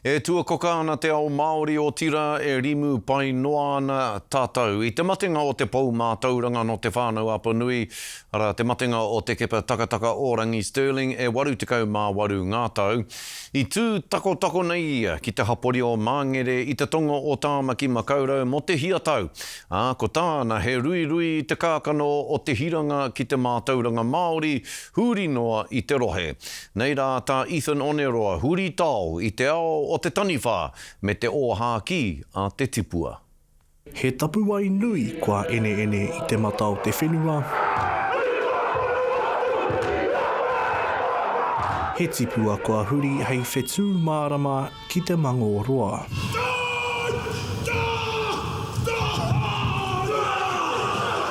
E tuakoka ana te ao Māori o tira e rimu pai noa ana tātou. I te matenga o te pou mātauranga no te Whānau Apanui, ara te matenga o Te Kepa Takataka-ō-Rangi Stirling e 88 ngā tau. I tū tako nei ia ki te hapori o Māngere i te tonga o Tāmaki Makaurau mo te hiatau. Ko tāna he ruirui i te kākano o te hiranga ki te mātauranga Māori, huri noa i te rohe. Nei rā tā Ethan Oneroa, huri tau i te ao o te taniwha me te oha ki a te tipua. He tapuai nui kua ene i te mata o te whenua. He tipua kua huri hei whetū mārama ki te Māngere.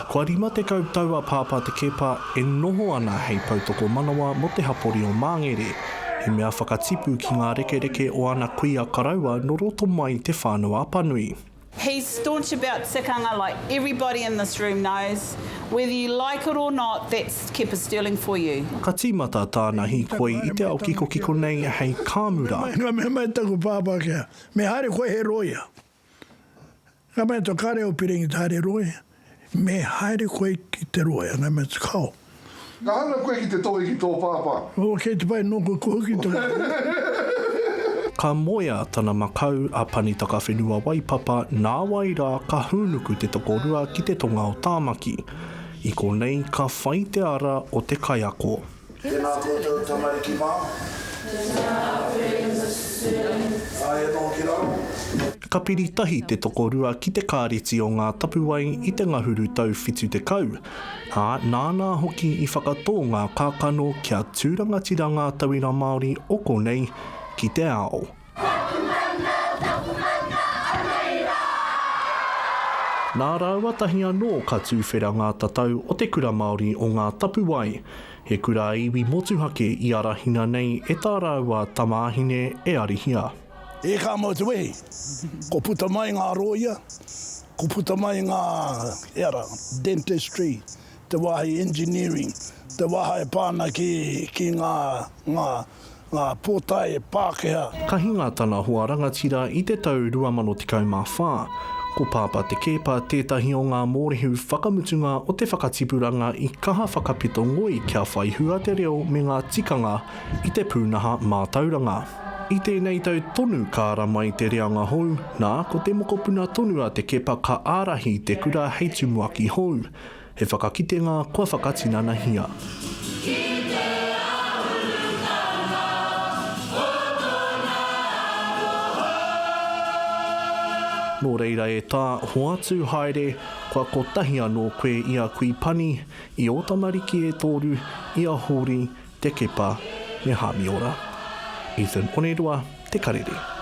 Kua rima te kautaua pāpā te kepa e noho ana hei pautoko manawa mo te hapori o Māngere. He mea whakatipu ki ngā reke o ana kuia karaua no roto mai te whānau Apanui. He's staunch about tikanga, like everybody in this room knows. Whether you like it or not, that's Te Kepa Stirling for you. Ka tīmata tāna hi koe i te ao kiko nei hei kāmura. Ngā mea mai taku pāpā kia. Me haere koe he roia. Ngā mea tō kare o piringi te haere roia. Me haere koe ki te roia. Ngā mea tō kau. Ngā hana koe ki te toi ki tō pāpā. O kei te pai noko koe ki tō. Ka moia tana makau a panitaka whenua waipapa nā wai rā ka hūnuku te tokorua ki te tonga o Tāmaki. I ko nei ka whai te ara o te kaiako. Tēnā koutou tamariki mā. Ka piritahi te tokorua ki te kāreti o ngā tapuai i te ngahuru tau whitu te kau. Nāna hoki i whakatō ngā kākano kia tūrangatira ngā tauira Māori o ko nei ki te ao. Nā rauatahi anō ka tūwhera ngā tatau o te kura Māori o ngā tapuai. He kura iwi motuhake i arahina nei e tā raua tamāhine e arihia. E kā motu e, ko puta mai ngā roia, ko puta mai ngā dentistry, te wahi engineering, te wahi pāna ki ngā pōtai Pākehā. Ka hinga tana hoa rangatira i te tau 2014, ko pāpā te kepa tētahi o ngā mōrehu whakamutunga o te whakatipuranga i kaha whakapito ngoi kia whai hua te reo me ngā tikanga i te pūnaha mātauranga. I tēnei tau tonu kāra mai te reanga hou, nā ko te mokopuna tonu a te kepa ka ārahi te kura hei tumuaki hou. He whakakitenga kua whakatinana hia. Nō reira e tā hoatu haere, kua kotahi anō koe ia kui pani, i o tamariki e tōru, ia hori, te kepa, me hami ora. Ethan Oneroa, te Karere.